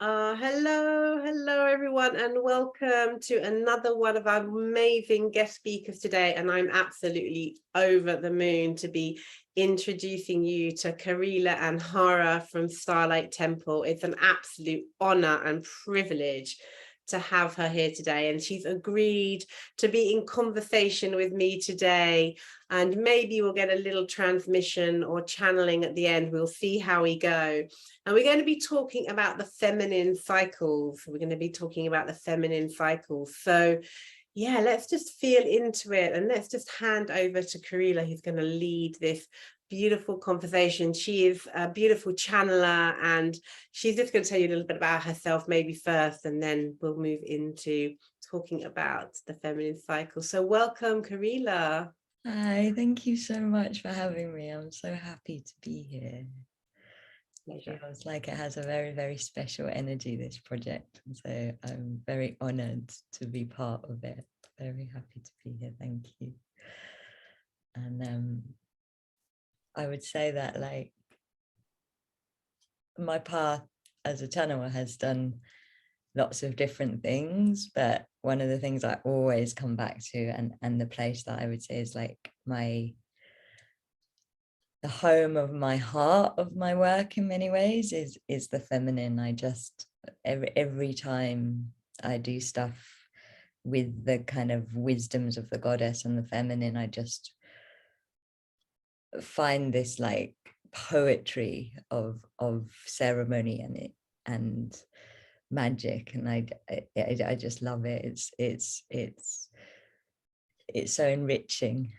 Hello everyone, and welcome to another one of our amazing guest speakers today. And I'm absolutely over the moon to be introducing you to Kahreela Anhara from Starlight Temple. It's an absolute honor and privilege to have her here today, and she's agreed to be in conversation with me today, and maybe we'll get a little transmission or channeling at the end. We'll see how we go. And we're going to be talking about the feminine cycles. We're going to be talking about the feminine cycles. So yeah, let's just feel into it, and let's just hand over to Kahreela, who's going to lead this beautiful conversation. She is a beautiful channeler, and she's just going to tell you a little bit about herself maybe first, and then we'll move into talking about the feminine cycle. So welcome, Kahreela. Hi, thank you so much for having me. I'm so happy to be here. Pleasure. It feels like it has a very, very special energy, this project. And so I'm very honored to be part of it. Very happy to be here. Thank you. And I would say that, like, my path as a channeler has done lots of different things, but one of the things I always come back to, and the place that I would say is like the home of my heart of my work in many ways is the feminine. I just every time I do stuff with the kind of wisdoms of the goddess and the feminine, I just find this like poetry of ceremony and magic, and I just love it. It's so enriching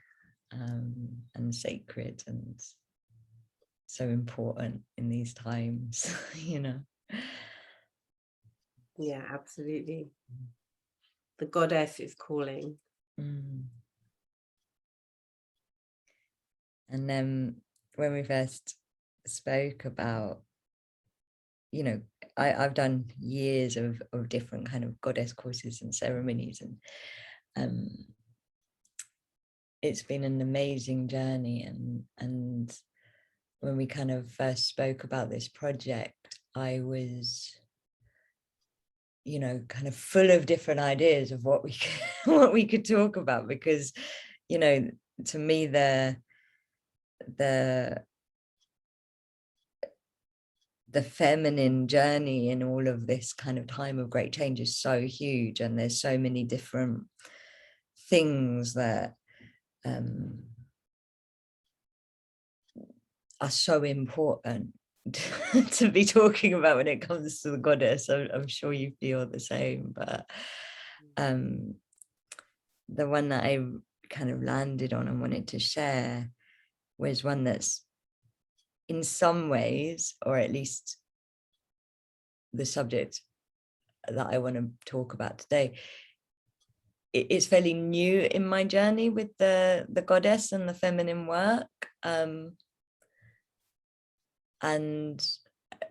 and sacred and so important in these times. Yeah, absolutely. The goddess is calling. And then when we first spoke about, I've done years of different kind of goddess courses and ceremonies, and it's been an amazing journey. And when we kind of first spoke about this project, I was, kind of full of different ideas of what we could, what we could talk about, because, to me, the feminine journey in all of this kind of time of great change is so huge, and there's so many different things that are so important to be talking about when it comes to the goddess. I'm sure you feel the same, but the one that I kind of landed on and wanted to share was one that's in some ways, or at least the subject that I want to talk about today, it's fairly new in my journey with the goddess and the feminine work,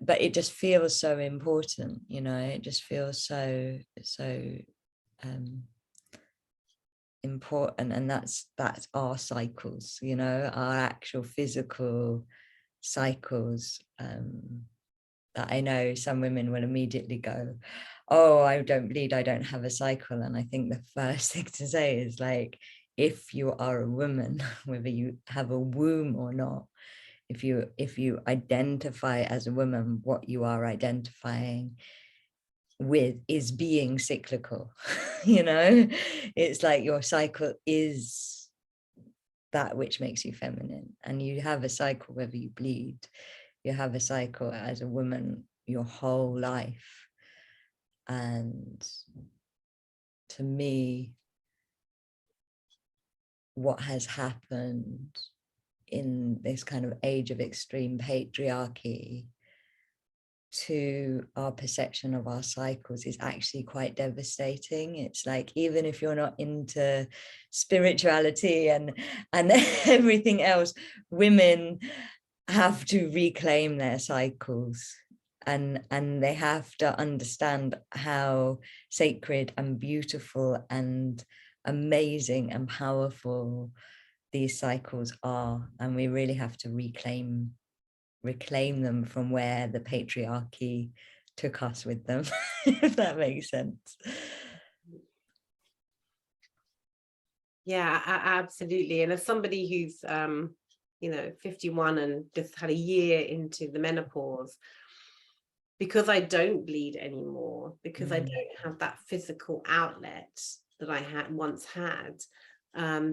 but it just feels so important. It just feels so important, and that's our cycles, our actual physical cycles, that I know some women will immediately go, oh, I don't bleed, I don't have a cycle. And I think the first thing to say is, like, if you are a woman, whether you have a womb or not, if you identify as a woman, what you are identifying with is being cyclical. It's like your cycle is that which makes you feminine, and you have a cycle whether you bleed. You have a cycle as a woman your whole life. And to me, what has happened in this kind of age of extreme patriarchy to our perception of our cycles is actually quite devastating. It's like, even if you're not into spirituality and everything else, women have to reclaim their cycles, and they have to understand how sacred and beautiful and amazing and powerful these cycles are. And we really have to reclaim them from where the patriarchy took us with them, if that makes sense. Yeah, absolutely. And as somebody who's 51 and just had a year into the menopause, because I don't bleed anymore, because I don't have that physical outlet that I had once had,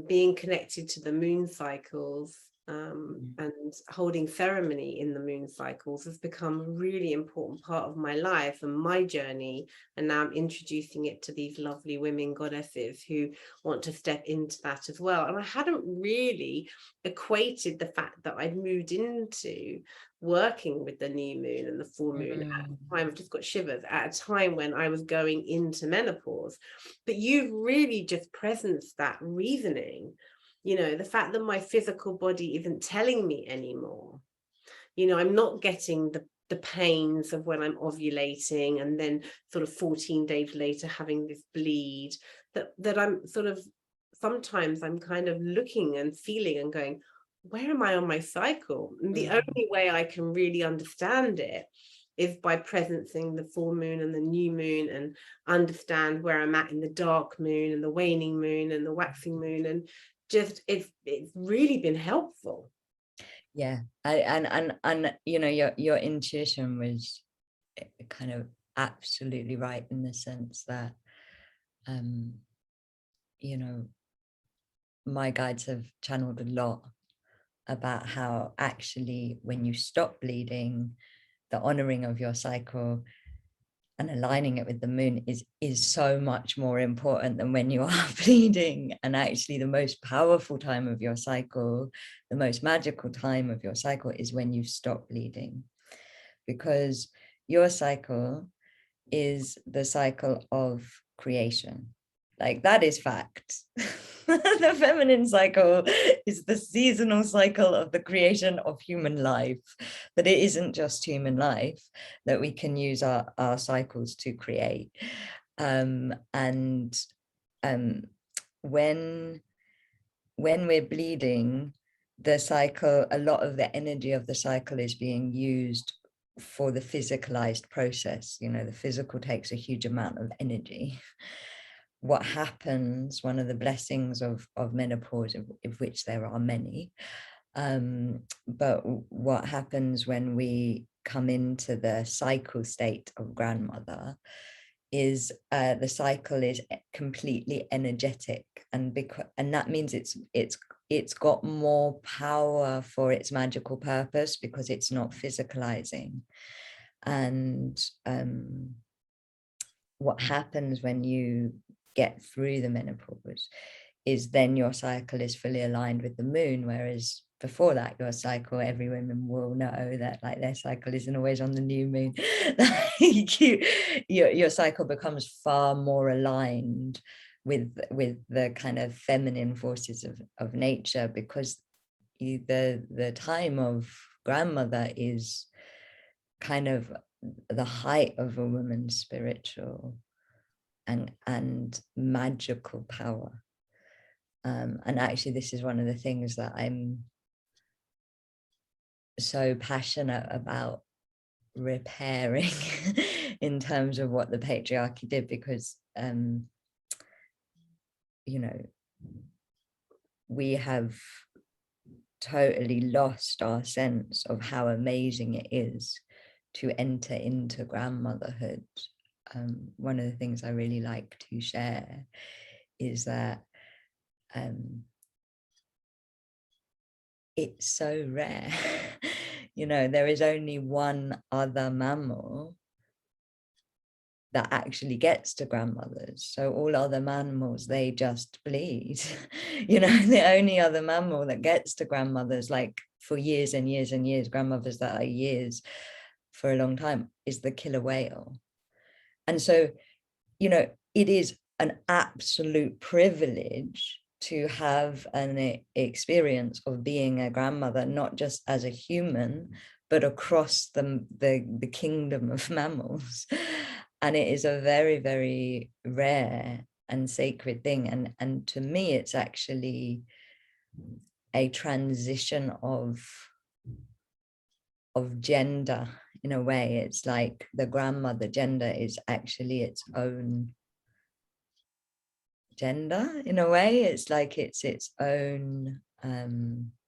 being connected to the moon cycles, and holding ceremony in the moon cycles has become a really important part of my life and my journey. And now I'm introducing it to these lovely women goddesses who want to step into that as well. And I hadn't really equated the fact that I'd moved into working with the new moon and the full moon at a time, I've just got shivers, at a time when I was going into menopause. But you've really just presenced that reasoning, the fact that my physical body isn't telling me anymore. I'm not getting the pains of when I'm ovulating and then sort of 14 days later having this bleed, that I'm sort of, sometimes I'm kind of looking and feeling and going, where am I on my cycle? And the only way I can really understand it is by presencing the full moon and the new moon, and understand where I'm at in the dark moon and the waning moon and the waxing moon. And just it's really been helpful. Yeah, and your intuition was kind of absolutely right, in the sense that my guides have channeled a lot about how actually when you stop bleeding, the honoring of your cycle and aligning it with the moon is so much more important than when you are bleeding. And actually the most powerful time of your cycle, the most magical time of your cycle, is when you stop bleeding, because your cycle is the cycle of creation. Like, that is fact. The feminine cycle is the seasonal cycle of the creation of human life, but it isn't just human life that we can use our cycles to create. And when we're bleeding, the cycle, a lot of the energy of the cycle is being used for the physicalized process. The physical takes a huge amount of energy. What happens, one of the blessings of menopause, of which there are many, but what happens when we come into the cycle state of grandmother is the cycle is completely energetic, and that means it's got more power for its magical purpose, because it's not physicalizing. And what happens when you get through the menopause is then your cycle is fully aligned with the moon, whereas before that, your cycle, every woman will know that, like, their cycle isn't always on the new moon. Your cycle becomes far more aligned with the kind of feminine forces of nature, because the time of grandmother is kind of the height of a woman's spiritual and magical power. And actually, this is one of the things that I'm so passionate about repairing in terms of what the patriarchy did, because we have totally lost our sense of how amazing it is to enter into grandmotherhood. One of the things I really like to share is that it's so rare. There is only one other mammal that actually gets to grandmothers. So all other mammals, they just bleed. The only other mammal that gets to grandmothers, like for years and years and years, grandmothers that are years for a long time, is the killer whale. And so, it is an absolute privilege to have an experience of being a grandmother, not just as a human, but across the kingdom of mammals. And it is a very, very rare and sacred thing. And to me, it's actually a transition of gender in a way. It's like the grandmother gender is actually its own gender in a way. It's like it's its own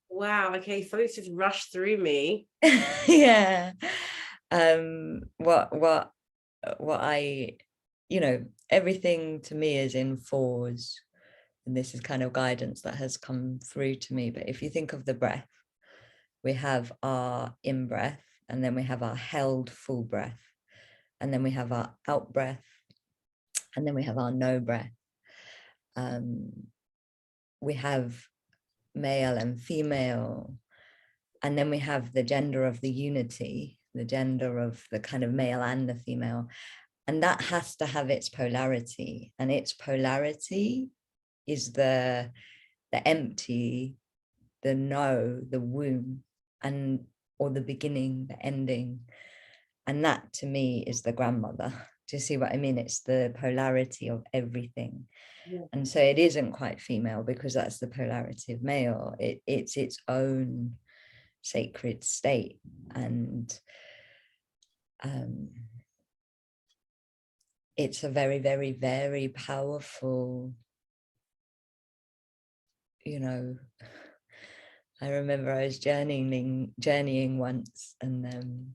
Wow, okay, so it's just rushed through me. yeah. What I, you know, everything to me is in fours, and this is kind of guidance that has come through to me. But if you think of the breath, we have our in breath, and then we have our held full breath, and then we have our out breath, and then we have our no breath. We have male and female, and then we have the gender of the unity, the gender of the kind of male and the female, and that has to have its polarity, and its polarity is the empty, the no, the womb, and or the beginning, the ending. And that to me is the grandmother. Do you see what I mean? It's the polarity of everything. Yeah. And so it isn't quite female because that's the polarity of male. It's its own sacred state. And it's a very, very, very powerful, you know, I remember I was journeying once, and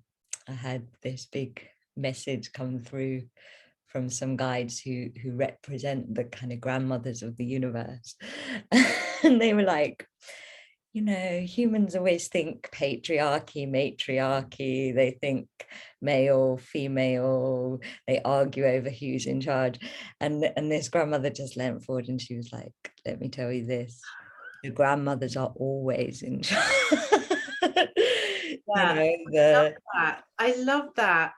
I had this big message come through from some guides who represent the kind of grandmothers of the universe. And they were like, you know, humans always think patriarchy, matriarchy, they think male, female, they argue over who's in charge. And this grandmother just leant forward and she was like, let me tell you this, the grandmothers are always in charge. You Yeah, know, I love that.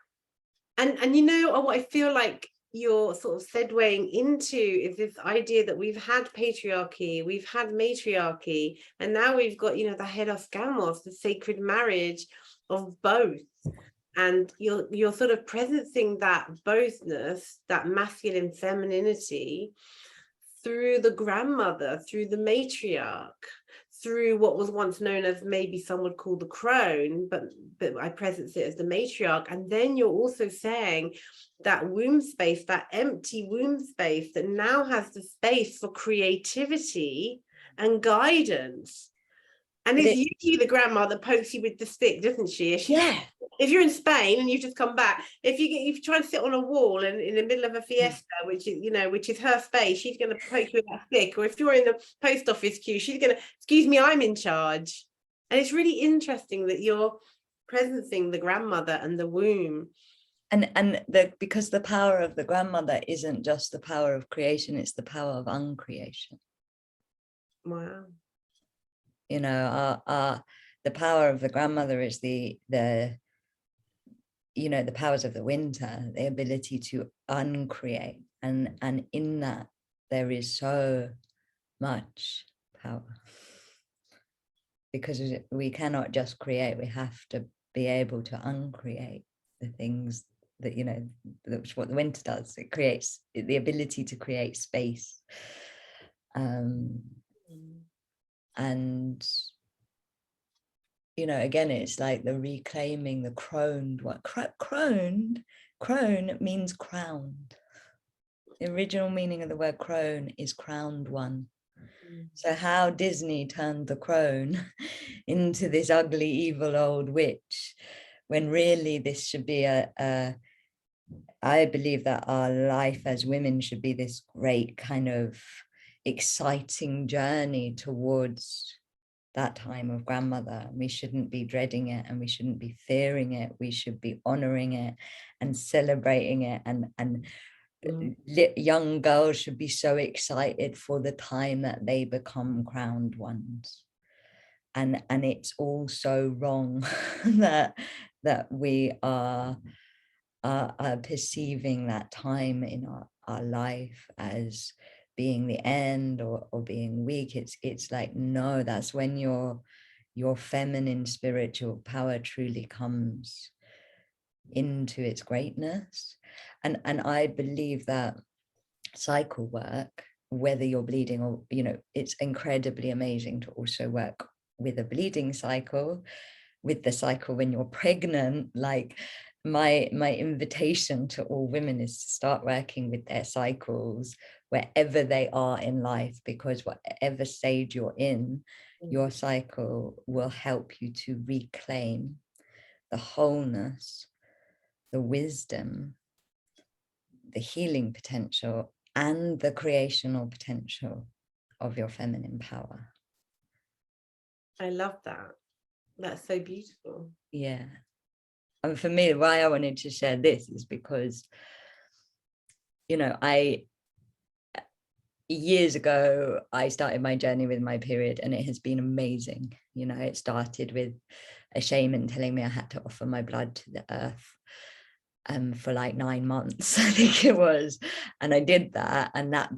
And you know what I feel like you're sort of segueing into is this idea that we've had patriarchy, we've had matriarchy, and now we've got, you know, the head gamos, the sacred marriage of both. And you're sort of presencing that bothness, that masculine femininity, through the grandmother, through the matriarch, through what was once known as, maybe some would call, the crone, but I presence it as the matriarch. And then you're also saying that womb space, that empty womb space that now has the space for creativity and guidance. And it's usually the grandma that pokes you with the stick, doesn't she? Yeah. If you're in Spain and you've just come back, if you try to sit on a wall and in the middle of a fiesta, which is, you know, which is her space, she's going to poke you with that stick. Or if you're in the post office queue, she's going to, excuse me, I'm in charge. And it's really interesting that you're presencing the grandmother and the womb. And because the power of the grandmother isn't just the power of creation, it's the power of uncreation. Wow. You know, the power of the grandmother is the you know, the powers of the winter, the ability to uncreate, and in that there is so much power, because we cannot just create, we have to be able to uncreate the things that, you know, that's what the winter does. It creates the ability to create space, and you know, again, it's like the reclaiming the croned one. Crone means crowned. The original meaning of the word crone is crowned one. So how Disney turned the crone into this ugly, evil old witch, when really this should be I believe that our life as women should be this great kind of exciting journey towards that time of grandmother. We shouldn't be dreading it, and we shouldn't be fearing it. We should be honoring it and celebrating it, and young girls should be so excited for the time that they become crowned ones. And it's all so wrong that we are perceiving that time in our life as being the end, or being weak. It's like, no, that's when your feminine spiritual power truly comes into its greatness. And I believe that cycle work, whether you're bleeding or, you know, it's incredibly amazing to also work with a bleeding cycle, with the cycle when you're pregnant. Like my invitation to all women is to start working with their cycles wherever they are in life, because whatever stage you're in, your cycle will help you to reclaim the wholeness, the wisdom, the healing potential, and the creational potential of your feminine power. I love that. That's so beautiful. Yeah. And for me, why I wanted to share this is because, you know, years ago, I started my journey with my period, and it has been amazing. You know, it started with a shaman telling me I had to offer my blood to the earth for like 9 months, I think it was. And I did that, and that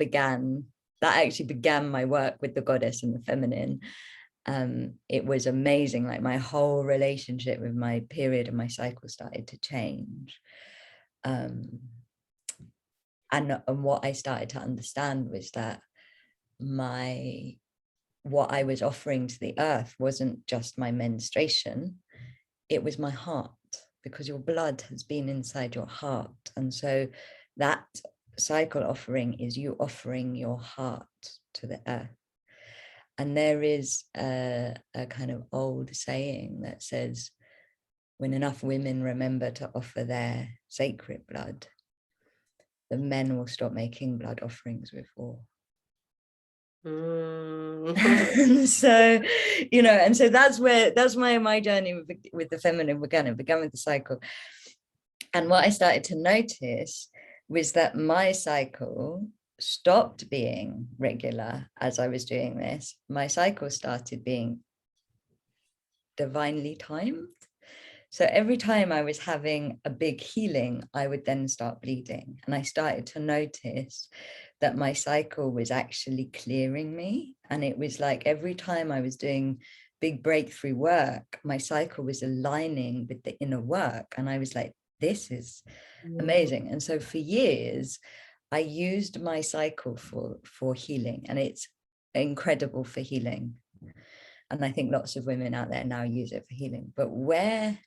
actually began my work with the goddess and the feminine. It was amazing. Like my whole relationship with my period and my cycle started to change. And what I started to understand was that what I was offering to the earth wasn't just my menstruation, it was my heart, because your blood has been inside your heart. And so that cycle offering is you offering your heart to the earth. And there is a kind of old saying that says, when enough women remember to offer their sacred blood, the men will stop making blood offerings with war. So, you know, and so that's my journey with the feminine began. It began with the cycle. And what I started to notice was that my cycle stopped being regular as I was doing this. My cycle started being divinely timed. So every time I was having a big healing, I would then start bleeding. And I started to notice that my cycle was actually clearing me. And it was like every time I was doing big breakthrough work, my cycle was aligning with the inner work. And I was like, this is amazing. And so for years, I used my cycle for healing. And it's incredible for healing. And I think lots of women out there now use it for healing. But where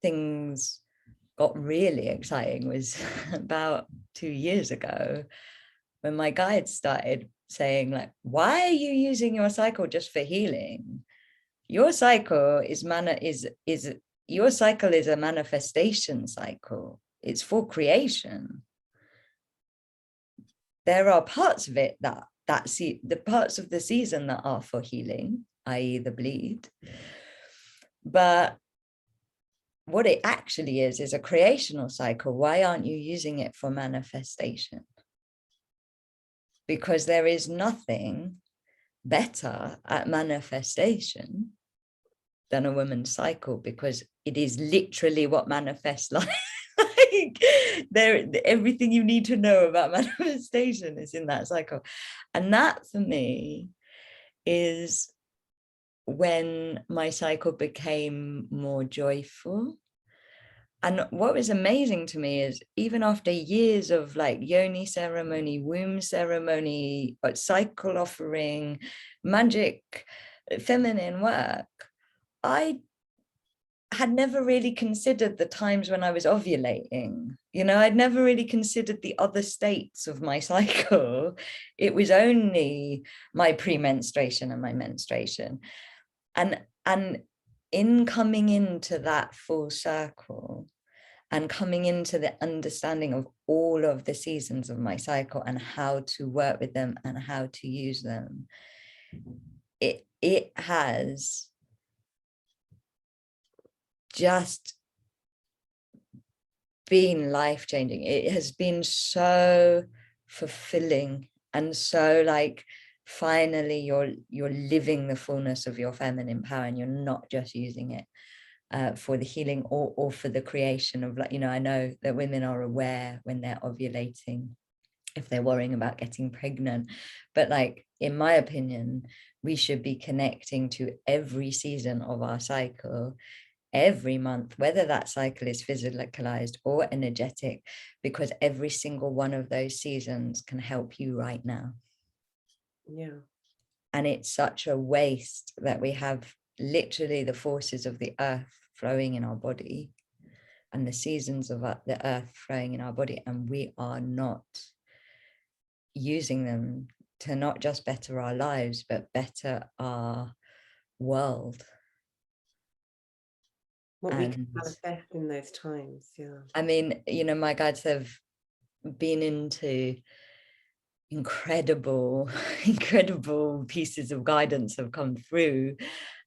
things got really exciting was about 2 years ago, when my guides started saying, like, why are you using your cycle just for healing? Your cycle is your cycle is a manifestation cycle. It's for creation. There are parts of it the parts of the season that are for healing, i.e. the bleed. But what it actually is a creational cycle. Why aren't you using it for manifestation? Because there is nothing better at manifestation than a woman's cycle, because it is literally what manifests like everything you need to know about manifestation is in that cycle. And that for me is when my cycle became more joyful. And what was amazing to me is, even after years of like yoni ceremony, womb ceremony, cycle offering, magic, feminine work, I had never really considered the times when I was ovulating. You know, I'd never really considered the other states of my cycle. It was only my premenstruation and my menstruation. And in coming into that full circle and coming into the understanding of all of the seasons of my cycle and how to work with them and how to use them, it has just been life-changing. It has been so fulfilling, and so like finally you're living the fullness of your feminine power, and you're not just using it for the healing or for the creation of, like, you know, I know that women are aware when they're ovulating, if they're worrying about getting pregnant, but like, in my opinion, we should be connecting to every season of our cycle every month, whether that cycle is physicalized or energetic, because every single one of those seasons can help you right now. Yeah. And it's such a waste that we have literally the forces of the earth flowing in our body and the seasons of the earth flowing in our body, and we are not using them to not just better our lives, but better our world. What we can And manifest in those times. Yeah. I mean, you know, my guides have been into incredible pieces of guidance have come through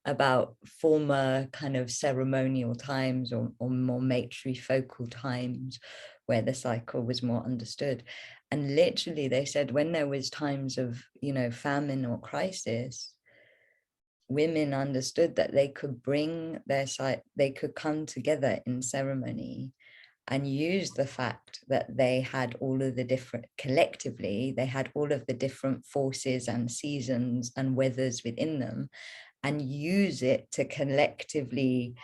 about former kind of ceremonial times or more matrifocal times where the cycle was more understood. And literally they said when there was times of, you know, famine or crisis, women understood that they could bring their side, they could come together in ceremony and use the fact that they had all of the different, collectively, they had all of the different forces and seasons and weathers within them, and use it to collectively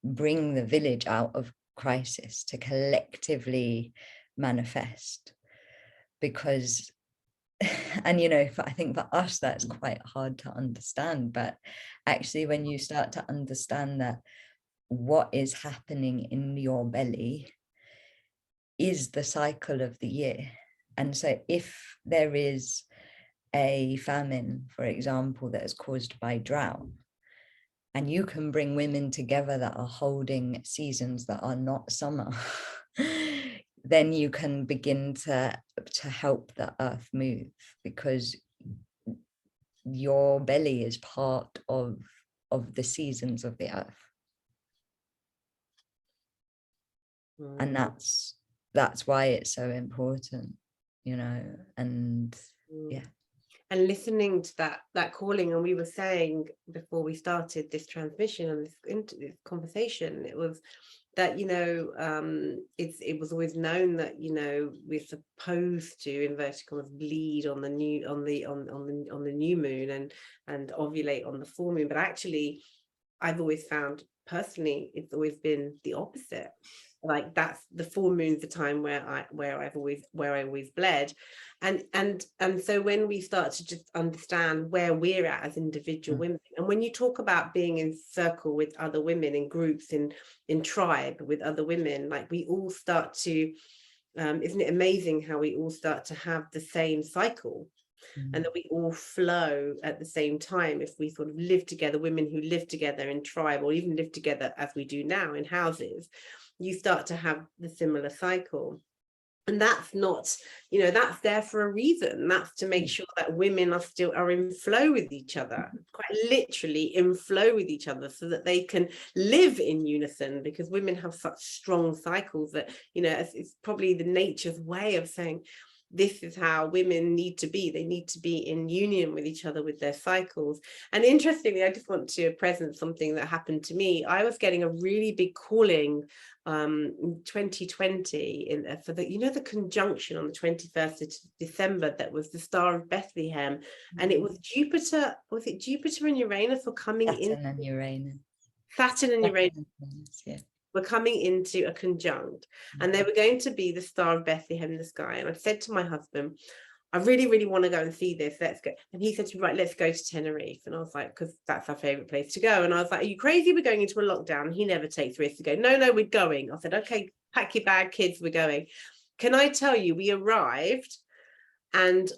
bring the village out of crisis, to collectively manifest. Because, and you know, I think for us, that's quite hard to understand, but actually when you start to understand that what is happening in your belly is the cycle of the year. And so if there is a famine, for example, that is caused by drought, and you can bring women together that are holding seasons that are not summer, then you can begin to help the earth move, because your belly is part of the seasons of the earth. And that's why it's so important, you know. And yeah. And listening to that calling, and we were saying before we started this transmission and this conversation, it was that, you know, it was always known that, you know, we're supposed to, inverted commas, bleed on the new on the new moon and ovulate on the full moon, but actually I've always found personally it's always been the opposite. Like that's the full moon's the time where I always bled. And so when we start to just understand where we're at as individual women, and when you talk about being in circle with other women, in groups, in tribe with other women, like we all start to isn't it amazing how we all start to have the same cycle? And that we all flow at the same time if we sort of live together, women who live together in tribe, or even live together as we do now in houses, you start to have the similar cycle. And that's not, you know, that's there for a reason. That's to make sure that women are in flow with each other, quite literally in flow with each other, so that they can live in unison, because women have such strong cycles that, you know, it's probably the nature's way of saying, this is how women need to be. They need to be in union with each other, with their cycles. And interestingly, I just want to present something that happened to me. I was getting a really big calling in 2020 for the, you know, the conjunction on the 21st of December that was the Star of Bethlehem, and it was Jupiter, was it Jupiter and Uranus were coming in? Saturn and Uranus. Saturn and Uranus, yeah. were coming into a conjunct, and they were going to be the Star of Bethlehem in the sky. And I said to my husband, I really, really want to go and see this. Let's go. And he said to me, right, let's go to Tenerife. And I was like, because that's our favorite place to go. And I was like, are you crazy? We're going into a lockdown. He never takes risks to go. No, we're going. I said, okay, pack your bag, kids, we're going. Can I tell you, we arrived, and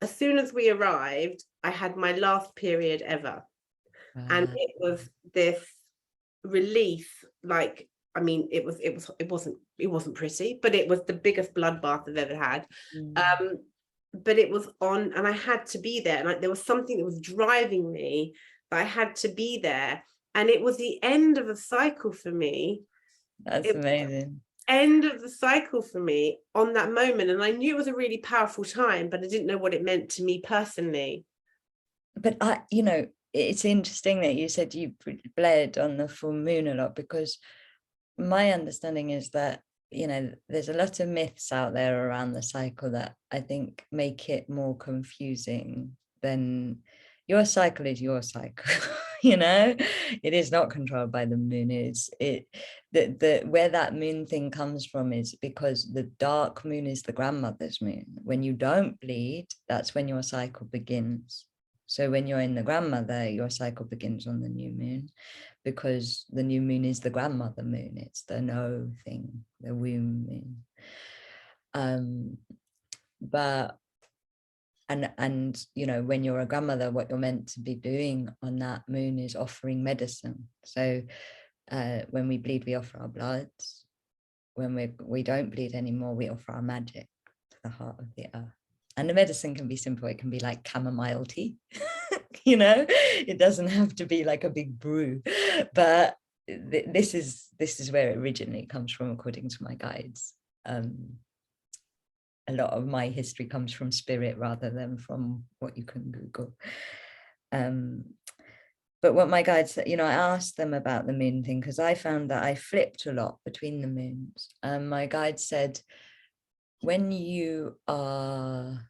as soon as we arrived, I had my last period ever. And it was this relief, like, I mean, it wasn't pretty, but it was the biggest bloodbath I've ever had. But it was on, and I had to be there, and there was something that was driving me, but I had to be there, and it was the end of a cycle for me. That's amazing. End of the cycle for me on that moment, and I knew it was a really powerful time, but I didn't know what it meant to me personally. But you know, it's interesting that you said you bled on the full moon a lot, because my understanding is that, you know, there's a lot of myths out there around the cycle that I think make it more confusing than your cycle is your cycle. You know, it is not controlled by the moon. Where that moon thing comes from is because the dark moon is the grandmother's moon. When you don't bleed, that's when your cycle begins. So when you're in the grandmother, your cycle begins on the new moon, because the new moon is the grandmother moon. It's the no thing, the womb moon. But you know, when you're a grandmother, what you're meant to be doing on that moon is offering medicine. So when we bleed, we offer our bloods. When we don't bleed anymore, we offer our magic to the heart of the earth. And the medicine can be simple. It can be like chamomile tea. You know, it doesn't have to be like a big brew, but this is where it originally comes from, according to my guides. A lot of my history comes from spirit rather than from what you can Google. But what my guides said, you know, I asked them about the moon thing, because I found that I flipped a lot between the moons. My guide said, when you are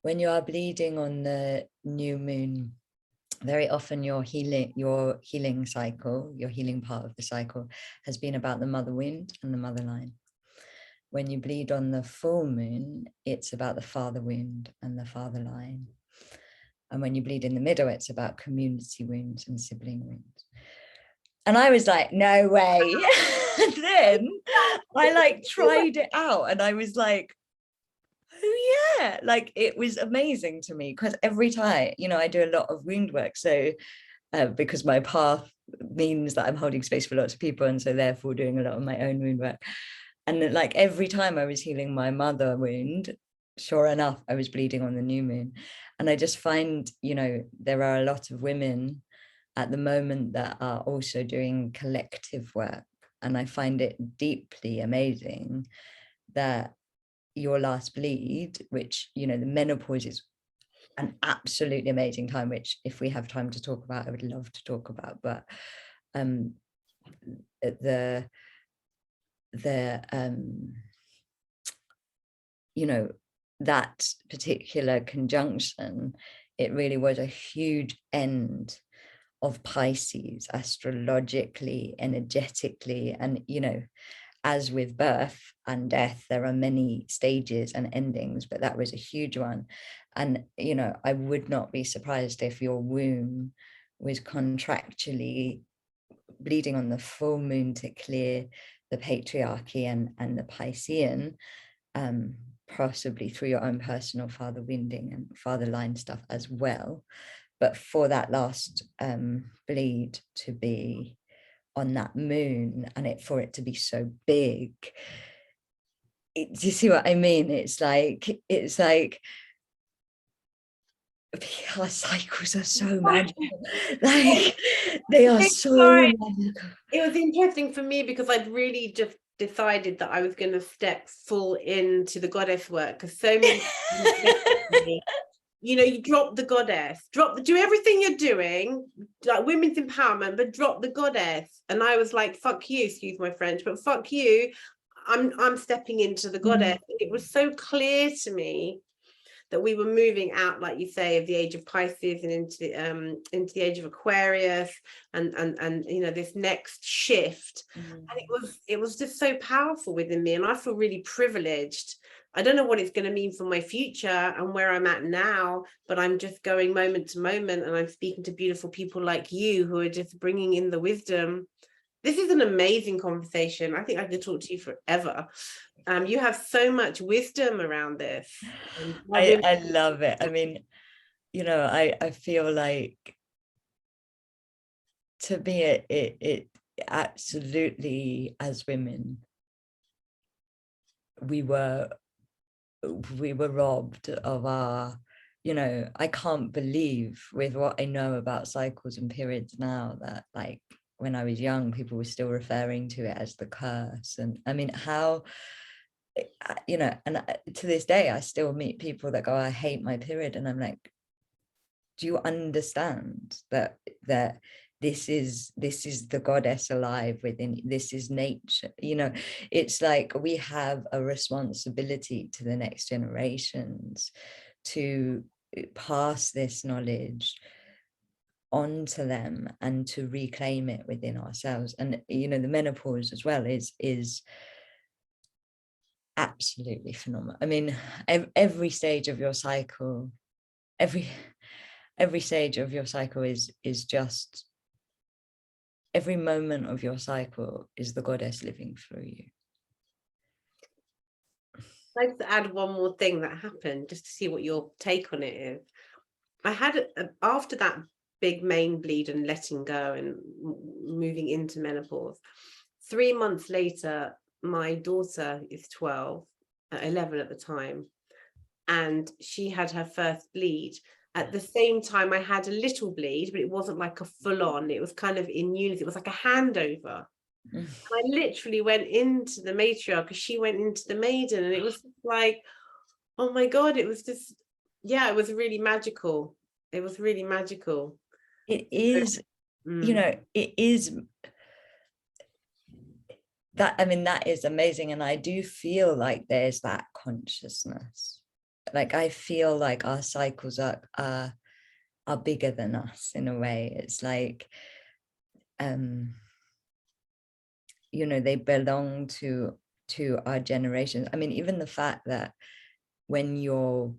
bleeding on the new moon, very often your healing cycle, your healing part of the cycle has been about the mother wind and the mother line. When you bleed on the full moon, it's about the father wind and the father line. And when you bleed in the middle, it's about community wounds and sibling wounds. And I was like, no way. And then I like tried it out and I was like, oh yeah, like it was amazing to me, because every time, you know, I do a lot of wound work. So because my path means that I'm holding space for lots of people, and so therefore doing a lot of my own wound work. And then, like, every time I was healing my mother wound, sure enough, I was bleeding on the new moon. And I just find, you know, there are a lot of women at the moment that are also doing collective work. And I find it deeply amazing that your last bleed, which, you know, the menopause is an absolutely amazing time, which if we have time to talk about, I would love to talk about. But the you know, that particular conjunction, it really was a huge end of Pisces, astrologically, energetically. And, you know, as with birth and death, there are many stages and endings, but that was a huge one. And, you know, I would not be surprised if your womb was contractually bleeding on the full moon to clear the patriarchy and the Piscean, possibly through your own personal father winding and father line stuff as well. But for that last bleed to be on that moon, and for it to be so big, do you see what I mean? It's like our cycles are so magical. Like, they are so magical. It was interesting for me because I'd really just decided that I was going to step full into the goddess work, because so many you know, you drop the goddess, do everything you're doing, like women's empowerment, but drop the goddess. And I was like, fuck you, excuse my French, but fuck you, I'm stepping into the goddess. It was so clear to me that we were moving out, like you say, of the age of Pisces and into the age of Aquarius, and you know, this next shift. And it was just so powerful within me, and I feel really privileged. I don't know what it's going to mean for my future and where I'm at now, but I'm just going moment to moment, and I'm speaking to beautiful people like you who are just bringing in the wisdom. This is an amazing conversation. I think I could talk to you forever. You have so much wisdom around this. I love it. I mean, you know, I feel like, to me, it absolutely, as women, we were robbed of our, you know, I can't believe, with what I know about cycles and periods now, that like when I was young, people were still referring to it as the curse. And I mean, how, you know, and to this day, I still meet people that go, I hate my period. And I'm like, do you understand that this is the goddess alive within? This is nature. You know, it's like we have a responsibility to the next generations to pass this knowledge onto them and to reclaim it within ourselves. And, you know, the menopause as well is absolutely phenomenal. I mean, every stage of your cycle, every stage of your cycle is just, every moment of your cycle is the goddess living through you. I'd like to add one more thing that happened, just to see what your take on it is. I had, after that big main bleed and letting go and moving into menopause, 3 months later, my daughter is 11 at the time, and she had her first bleed. At the same time, I had a little bleed, but it wasn't like a full on, it was kind of in unison, it was like a handover. I literally went into the matriarch because she went into the maiden, and it was like, oh my God, it was just, yeah, it was really magical. It was really magical. It is, you know, it is that, I mean, that is amazing. And I do feel like there's that consciousness. Like, I feel like our cycles are bigger than us in a way. It's like, you know, they belong to our generations. I mean, even the fact that when your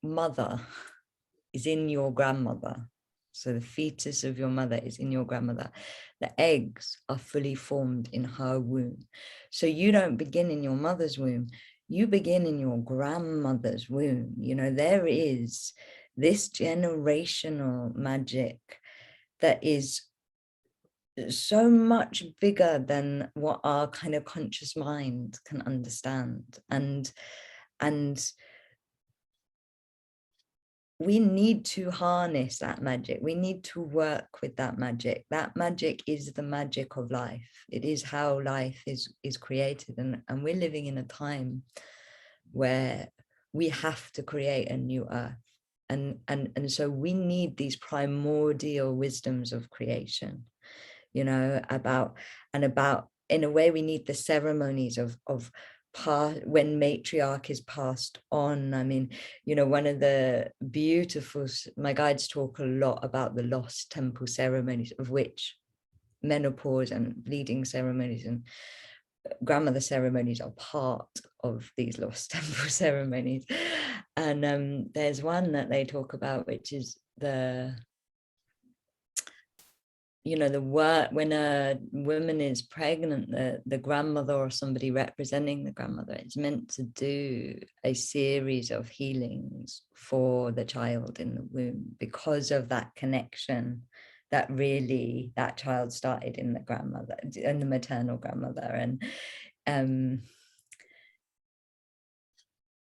mother is in your grandmother, so the fetus of your mother is in your grandmother, the eggs are fully formed in her womb. So you don't begin in your mother's womb, you begin in your grandmother's womb. You know, there is this generational magic that is so much bigger than what our kind of conscious mind can understand. And we need to harness that magic. We need to work with that magic. That magic is the magic of life. It is how life is created. And we're living in a time where we have to create a new earth. And so we need these primordial wisdoms of creation, you know, about, in a way, we need the ceremonies of when matriarch is passed on. I mean, you know, one of the beautiful, my guides talk a lot about the lost temple ceremonies, of which menopause and bleeding ceremonies and grandmother ceremonies are part of these lost temple ceremonies. And there's one that they talk about, which is the, you know, the work when a woman is pregnant, the grandmother or somebody representing the grandmother is meant to do a series of healings for the child in the womb, because of that connection that really that child started in the grandmother, in the maternal grandmother.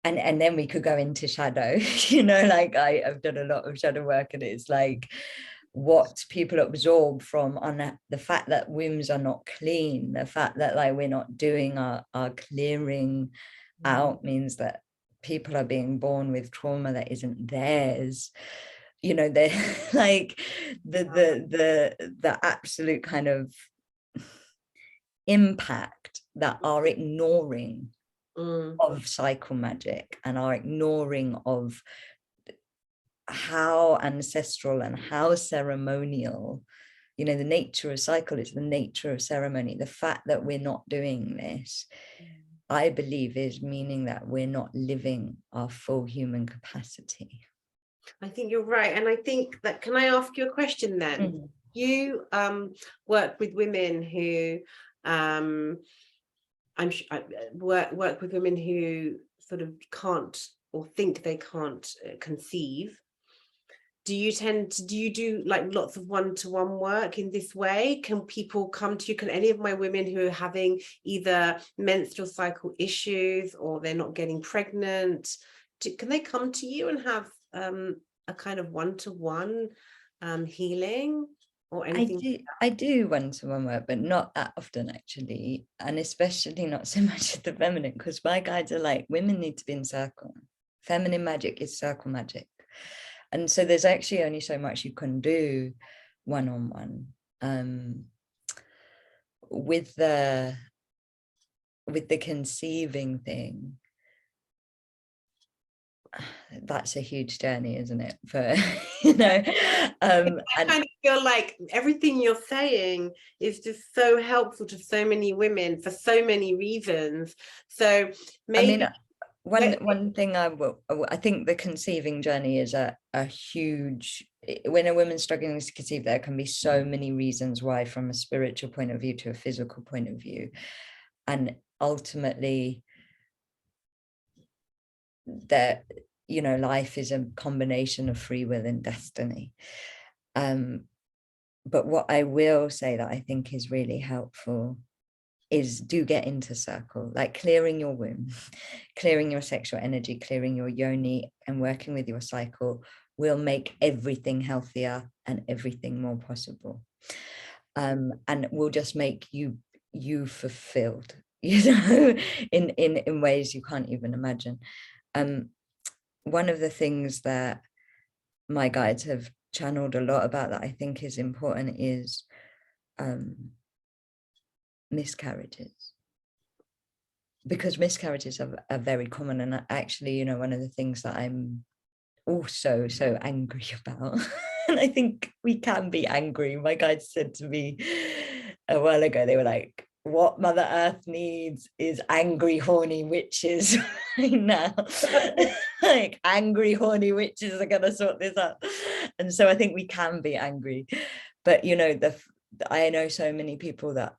And then we could go into shadow, you know, like I've done a lot of shadow work, and it's like what people absorb from on the fact that wombs are not clean, the fact that like we're not doing our clearing out, means that people are being born with trauma that isn't theirs. You know, they're like the absolute kind of impact that our ignoring of cycle magic and our ignoring of how ancestral and how ceremonial, you know, the nature of cycle is the nature of ceremony. The fact that we're not doing this, I believe, is meaning that we're not living our full human capacity. I think you're right. And I think that, can I ask you a question then? You work with women who work with women who sort of can't, or think they can't conceive. Do you do like lots of one-to-one work in this way? Can people come to you? Can any of my women who are having either menstrual cycle issues or they're not getting pregnant, can they come to you and have a kind of one-to-one healing or anything? I do one-to-one work, but not that often actually, and especially not so much at the feminine, because my guides are like, women need to be in circle. Feminine magic is circle magic. And so there's actually only so much you can do one-on-one. With the conceiving thing, that's a huge journey, isn't it? For you know, I kind of feel like everything you're saying is just so helpful to so many women for so many reasons. So maybe, One thing I think the conceiving journey is a huge, when a woman's struggling to conceive, there can be so many reasons why, from a spiritual point of view to a physical point of view. And ultimately, that, you know, life is a combination of free will and destiny. But what I will say that I think is really helpful is do get into circle, like clearing your womb, clearing your sexual energy, clearing your yoni, and working with your cycle will make everything healthier and everything more possible. And will just make you fulfilled, you know, in ways you can't even imagine. One of the things that my guides have channeled a lot about that I think is important is miscarriages, because miscarriages are very common. And actually, you know, one of the things that I'm also so angry about, and I think we can be angry. My guides said to me a while ago, they were like, what Mother Earth needs is angry, horny witches right now. Like, angry, horny witches are going to sort this out. And so I think we can be angry. But, you know, I know so many people that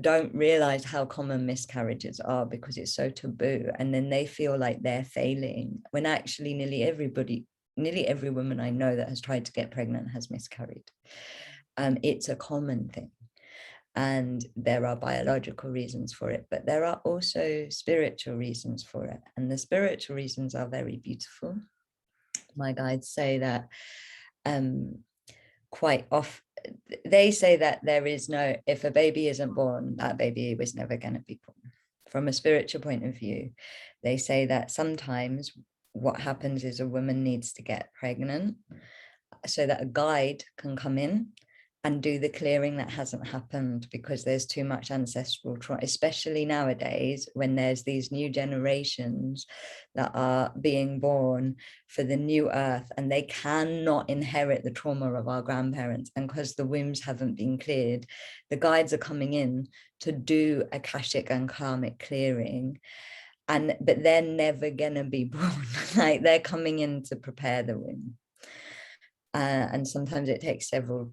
don't realize how common miscarriages are because it's so taboo, and then they feel like they're failing when actually nearly every woman I know that has tried to get pregnant has miscarried. It's a common thing, and there are biological reasons for it, but there are also spiritual reasons for it, and the spiritual reasons are very beautiful. My guides say that quite often they say that there is no, if a baby isn't born, that baby was never going to be born. From a spiritual point of view, they say that sometimes what happens is a woman needs to get pregnant so that a guide can come in and do the clearing that hasn't happened, because there's too much ancestral trauma, especially nowadays when there's these new generations that are being born for the new earth, and they cannot inherit the trauma of our grandparents. And because the wombs haven't been cleared, the guides are coming in to do akashic and karmic clearing, but they're never gonna be born. Like, they're coming in to prepare the womb. And sometimes it takes several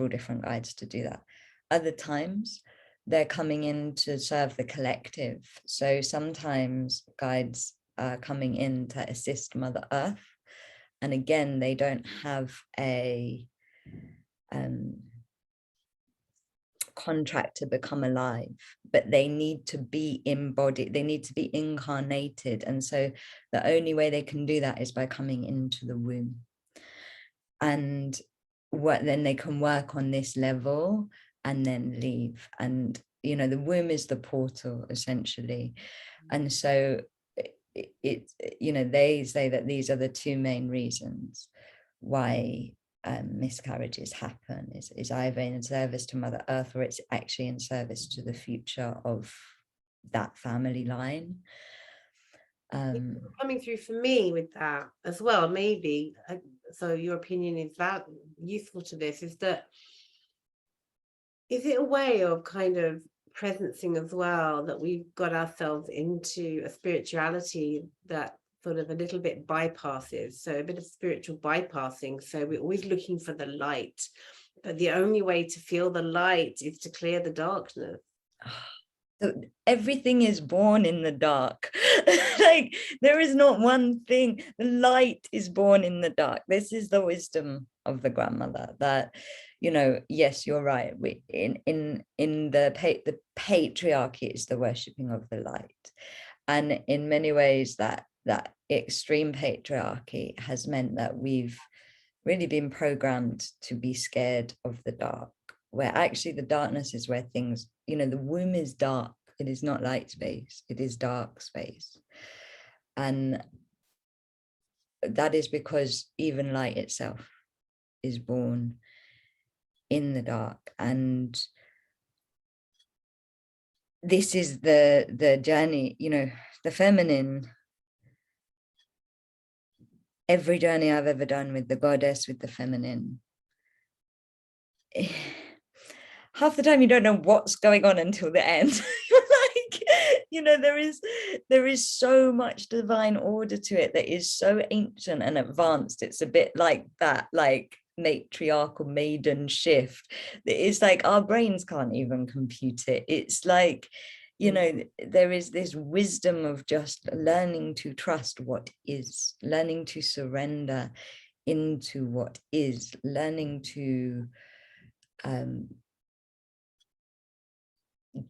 different guides to do that. Other times they're coming in to serve the collective. So sometimes guides are coming in to assist Mother Earth, and again, they don't have a contract to become alive, but they need to be embodied, they need to be incarnated, and so the only way they can do that is by coming into the womb. And then they can work on this level and then leave. And, you know, the womb is the portal essentially. And so it you know, they say that these are the two main reasons why miscarriages happen, is either in service to Mother Earth, or it's actually in service to the future of that family line. Coming through for me with that as well, maybe, so your opinion is that useful to this, is it a way of kind of presencing as well that we've got ourselves into a spirituality that sort of a little bit bypasses, so a bit of spiritual bypassing, so we're always looking for the light, but the only way to feel the light is to clear the darkness. So everything is born in the dark. Like, there is not one thing. The light is born in the dark. This is the wisdom of the grandmother, that, you know, yes, you're right. We in the patriarchy is the worshipping of the light, and in many ways that extreme patriarchy has meant that we've really been programmed to be scared of the dark, where actually the darkness is where things, you know, the womb is dark. It is not light space, it is dark space. And that is because even light itself is born in the dark. And this is the journey, you know, the feminine. Every journey I've ever done with the goddess, with the feminine, half the time you don't know what's going on until the end. Like, you know, there is so much divine order to it that is so ancient and advanced. It's a bit like that, like matriarchal maiden shift. It's like our brains can't even compute it. It's like, you know, there is this wisdom of just learning to trust what is, learning to surrender into what is, learning to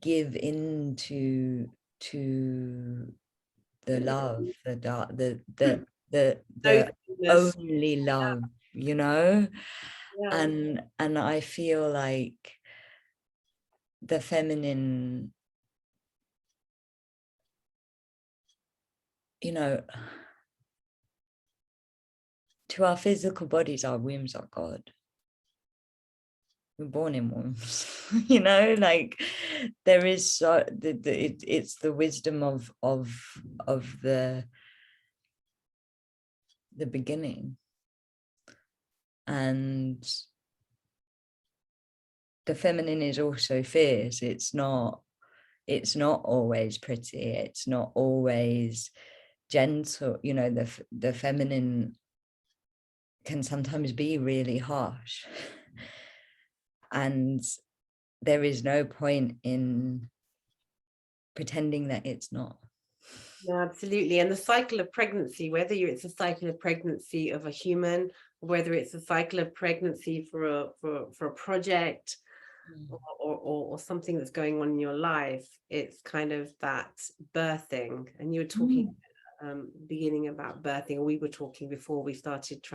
give into to the love, the dark, the Openness. only love, you know. Yeah. And I feel like the feminine, you know, to our physical bodies, our wombs are God. We're born in wombs, you know, like there is so it's the wisdom of the beginning. And the feminine is also fierce. It's not always pretty. It's not always gentle. You know, the feminine can sometimes be really harsh. And there is no point in pretending that it's not. No, absolutely. And the cycle of pregnancy, whether it's a cycle of pregnancy of a human, whether it's a cycle of pregnancy for a project, or something that's going on in your life, it's kind of that birthing. And you were talking beginning about birthing, or we were talking before we started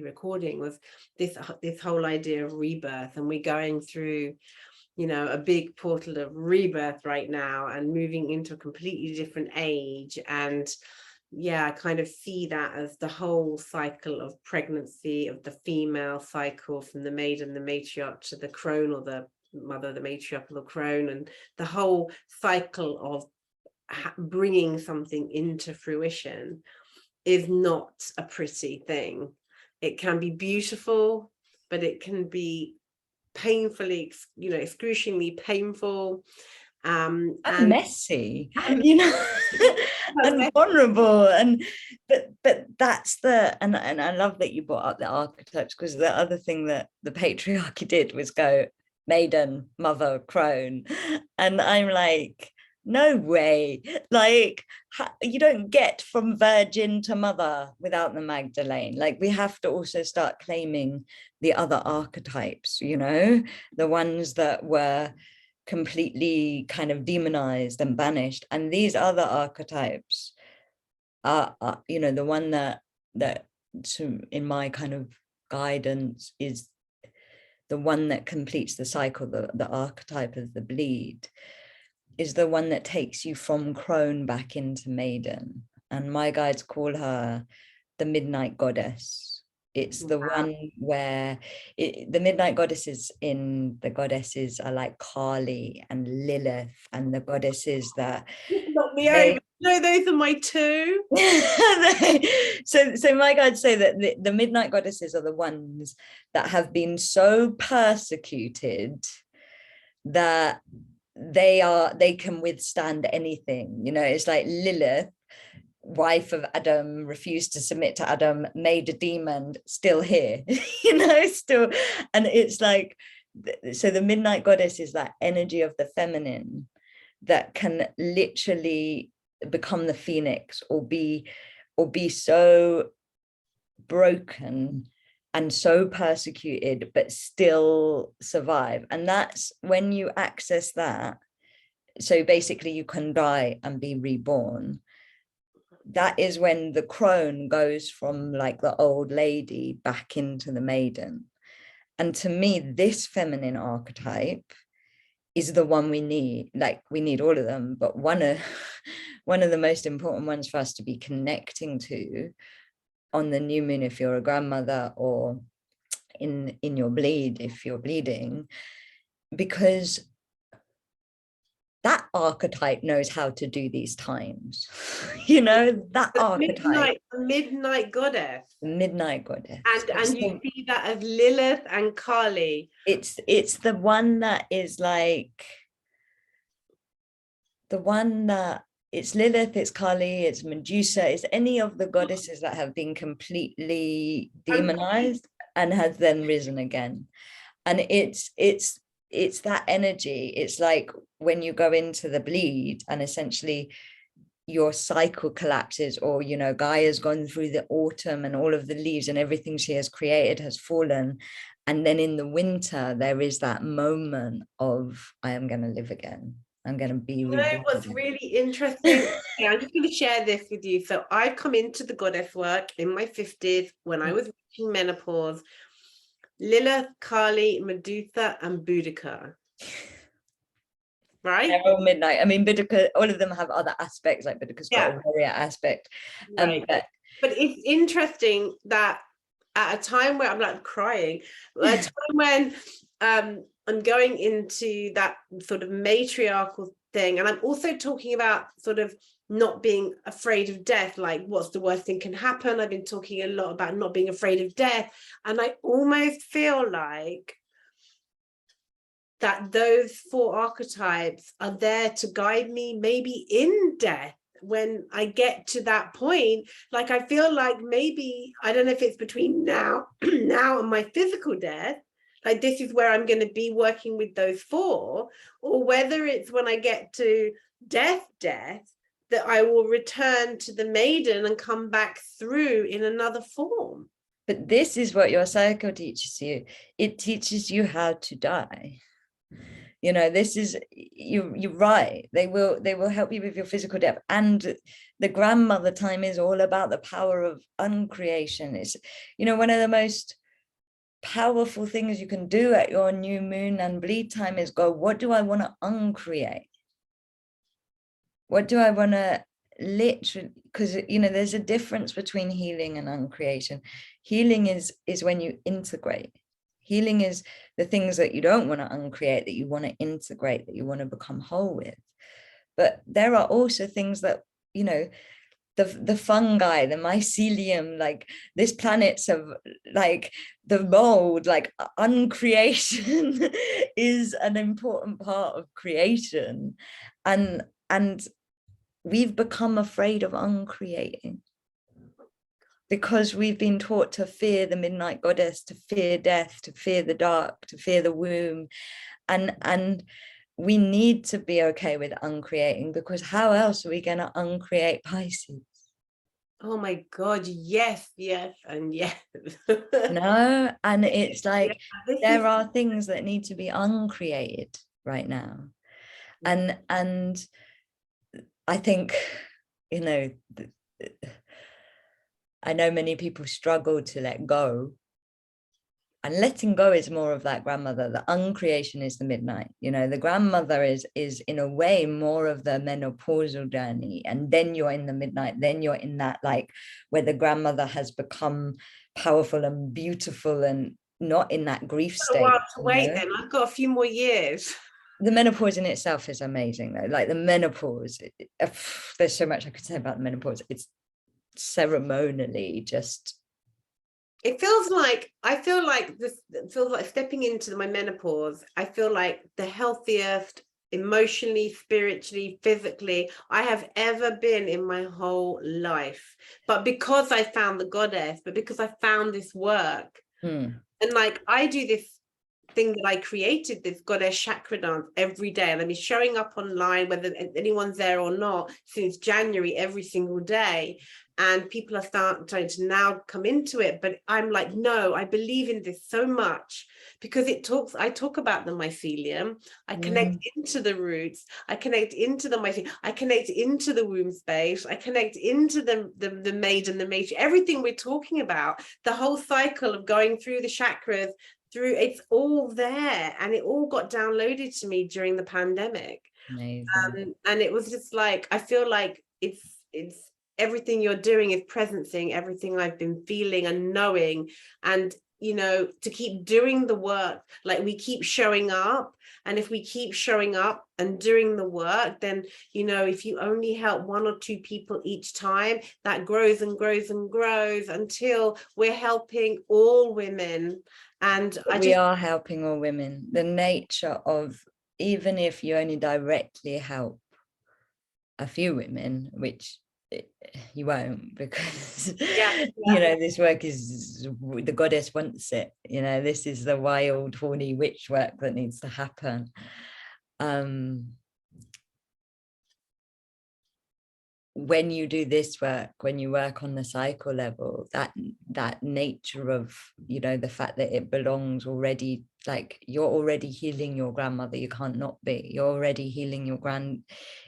recording, was this whole idea of rebirth. And we're going through, you know, a big portal of rebirth right now and moving into a completely different age. And yeah, I kind of see that as the whole cycle of pregnancy, of the female cycle, from the maiden, the matriarch, to the crone, or the mother, the matriarch, or the crone, and the whole cycle of bringing something into fruition is not a pretty thing. It can be beautiful, but it can be painfully, you know, excruciatingly painful, and and messy, you know, and vulnerable. And but that's and I love that you brought up the archetypes, because the other thing that the patriarchy did was go maiden, mother, crone. And I'm like, no way. Like, you don't get from virgin to mother without the Magdalene. Like, we have to also start claiming the other archetypes, you know, the ones that were completely kind of demonized and banished. And these other archetypes are you know, the one that in my kind of guidance is the one that completes the cycle, the archetype of the bleed, is the one that takes you from crone back into maiden. And my guides call her the midnight goddess. It's the one where the midnight goddesses in the goddesses are like Kali and Lilith, and the goddesses that knock me over. No, those are my two. So my guides say that the midnight goddesses are the ones that have been so persecuted that they can withstand anything. You know, it's like Lilith, wife of Adam, refused to submit to Adam, made a demon, still here, you know, still. And it's like, so the midnight goddess is that energy of the feminine that can literally become the phoenix, or be so broken and so persecuted but still survive. And that's when you access that, so basically you can die and be reborn. That is when the crone goes from like the old lady back into the maiden. And to me, this feminine archetype is the one we need. Like, we need all of them, but one of the most important ones for us to be connecting to on the new moon, if you're a grandmother, or in your bleed, if you're bleeding, because that archetype knows how to do these times. You know, that the archetype, midnight goddess, the midnight goddess. and you see that as Lilith and Kali. It's the one that is like, the one that it's Lilith, it's Kali, it's Medusa, it's any of the goddesses that have been completely demonized and has then risen again. And it's that energy. It's like when you go into the bleed and essentially your cycle collapses, or Gaia's gone through the autumn and all of the leaves and everything she has created has fallen, and then in the winter there is that moment of, I am going to live again, I'm going to be reborn what's again. really interesting? Okay, I'm just going to share this with you. So I come into the goddess work in my 50s when I was reaching menopause. Lilith, Kali, Medusa, and Boudica. Right? They're all midnight. I mean, Boudica, all of them have other aspects, like Boudica's got a warrior aspect. Right. But it's interesting that at a time where I'm like crying, at a time when I'm going into that sort of matriarchal thing, and I'm also talking about sort of not being afraid of death, like what's the worst thing can happen. I've been talking a lot about not being afraid of death, and I almost feel like that those 4 archetypes are there to guide me maybe in death. When I get to that point, like I feel like maybe, I don't know if it's between now and my physical death, like this is where I'm going to be working with those 4, or whether it's when I get to death that I will return to the maiden and come back through in another form. But this is what your cycle teaches you. It teaches you how to die. This is, you're right, they will help you with your physical death. And the grandmother time is all about the power of uncreation. It's one of the most powerful things you can do at your new moon and bleed time is go, what do I want to uncreate? What do I want to literally, because there's a difference between healing and uncreation. Healing is when you integrate. Healing is the things that you don't want to uncreate, that you want to integrate, that you want to become whole with. But there are also things that, the fungi, the mycelium, like this planet's of like the mold, like uncreation is an important part of creation. And we've become afraid of uncreating, because we've been taught to fear the midnight goddess, to fear death, to fear the dark, to fear the womb. And we need to be okay with uncreating, because how else are we going to uncreate Pisces? Oh my God, yes, and yes. And it's like, there are things that need to be uncreated right now. And I think, I know many people struggle to let go, and letting go is more of that grandmother. The uncreation is the midnight. The grandmother is in a way more of the menopausal journey, and then you're in the midnight. Then you're in that, like, where the grandmother has become powerful and beautiful and not in that grief state. Wait, then I've got a few more years. The menopause in itself is amazing, though. Like the menopause, there's so much I could say about the menopause. It's ceremonially just, I feel like this feels like stepping into my menopause. I feel like the healthiest emotionally, spiritually, physically I have ever been in my whole life. But because I found the goddess, but because I found this work. And like I do this thing that I created, this goddess chakra dance every day, and I'm showing up online whether anyone's there or not since January every single day, and people are starting to now come into it. But I'm like, no, I believe in this so much, because I talk about the mycelium, I connect into the roots, I connect into the mycelium, I connect into the womb space, I connect into the maiden, the matrix, everything we're talking about, the whole cycle of going through the chakras, through, it's all there, and it all got downloaded to me during the pandemic. And it was just like, I feel like it's everything you're doing is presencing everything I've been feeling and knowing. And to keep doing the work, like we keep showing up, and if we keep showing up and doing the work, then if you only help 1 or 2 people each time, that grows and grows and grows until we're helping all women. And we are helping all women. The nature of, even if you only directly help a few women, which you won't, because Yeah. you know, this work is, the goddess wants it, you know, this is the wild horny witch work that needs to happen. When you do this work, when you work on the cycle level, that nature of, you know, the fact that it belongs already, like you're already healing your grandmother, you can't not be, you're already healing your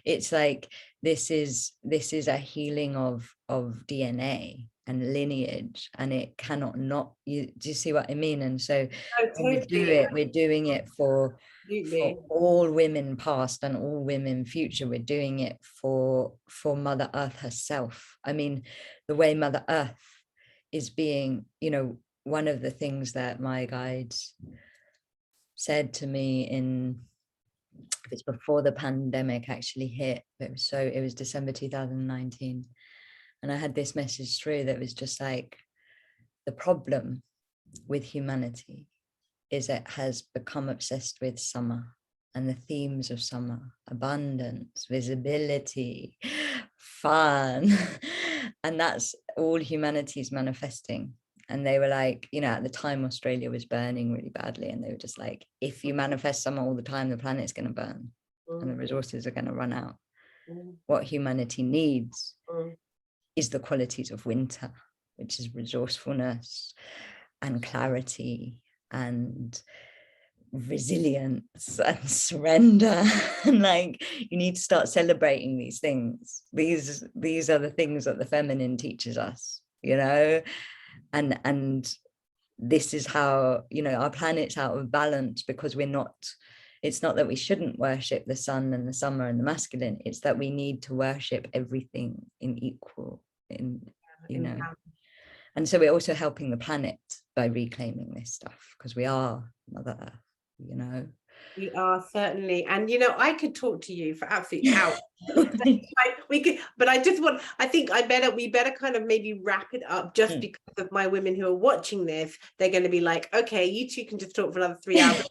it's like this is a healing of DNA and lineage, and it cannot not, do you see what I mean? And so Oh, when we do totally. it, we're doing it for Absolutely. all women past and all women future. We're doing it for Mother Earth herself. I mean, the way Mother Earth is being, you know, one of the things that my guides said to me it's before the pandemic actually hit, it was December 2019, and I had this message through that was just like, the problem with humanity is it has become obsessed with summer and the themes of summer: abundance, visibility, fun. And that's all humanity's manifesting. And they were like, you know, at the time Australia was burning really badly, and they were just like, if you manifest summer all the time, the planet's going to burn and the resources are going to run out. What humanity needs is the qualities of winter, which is resourcefulness and clarity and resilience and surrender. And like, you need to start celebrating these things. These are the things that the feminine teaches us, you know, and this is how, you know, our planet's out of balance because it's not that we shouldn't worship the sun and the summer and the masculine, it's that we need to worship everything in equal, you know. And so we're also helping the planet by reclaiming this stuff, because we are Mother Earth, you know. We are, certainly. And you know, I could talk to you for absolute hours. We could, but I think we better kind of maybe wrap it up, just because of my women who are watching this. They're going to be like, okay, you two can just talk for another 3 hours.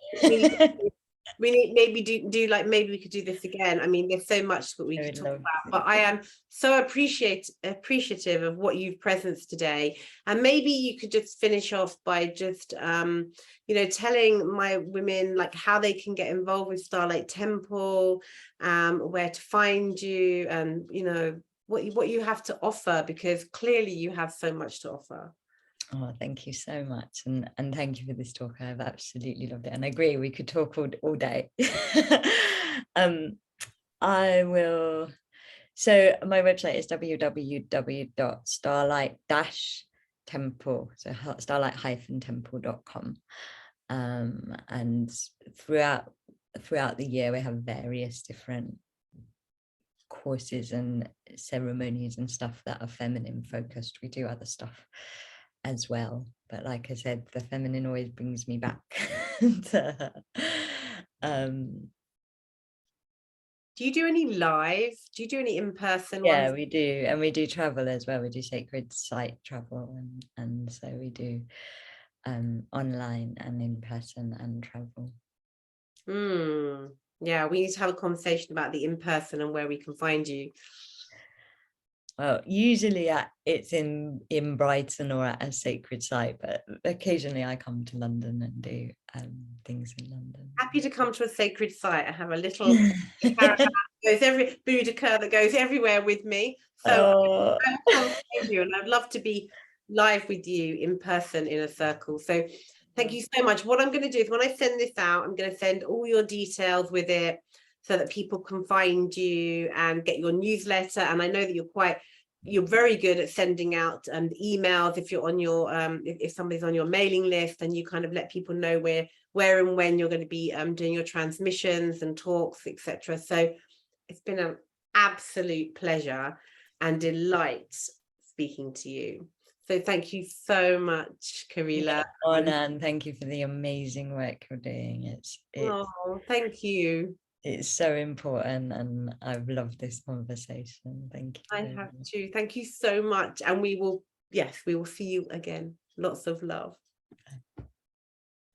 We need maybe do like, maybe we could do this again. I mean, there's so much that we could talk about, but I am so appreciative of what you've presenced today. And maybe you could just finish off by just you know, telling my women like how they can get involved with Starlight Temple, where to find you, and you know, what you have to offer, because clearly you have so much to offer. Oh, thank you so much. And thank you for this talk. I've absolutely loved it. And I agree, we could talk all day. I will. So my website is www.starlight-temple, so starlight-temple.com. And throughout the year, we have various different courses and ceremonies and stuff that are feminine focused. We do other stuff as well, but like I said, the feminine always brings me back to, do you do any live? Do you do any in-person yeah, ones? we do. And we do travel as well. We do sacred site travel, and so we do online and in person and travel. Yeah, we need to have a conversation about the in-person and where we can find you. Well, usually it's in Brighton or at a sacred site, but occasionally I come to London and do things in London. Happy to come to a sacred site. I have a little caravan Boudica that goes everywhere with me. So Oh. I will come find you, and I'd love to be live with you in person in a circle. So thank you so much. What I'm going to do is, when I send this out, I'm going to send all your details with it, so that people can find you and get your newsletter. And I know that you're very good at sending out emails if you're on your if somebody's on your mailing list, and you kind of let people know where and when you're going to be doing your transmissions and talks, etc. So it's been an absolute pleasure and delight speaking to you. So thank you so much, Kahreela. And thank you for the amazing work you're doing. Oh, thank you. It's so important, and I've loved this conversation. Thank you. I have too. Thank you so much. And we will see you again. Lots of love.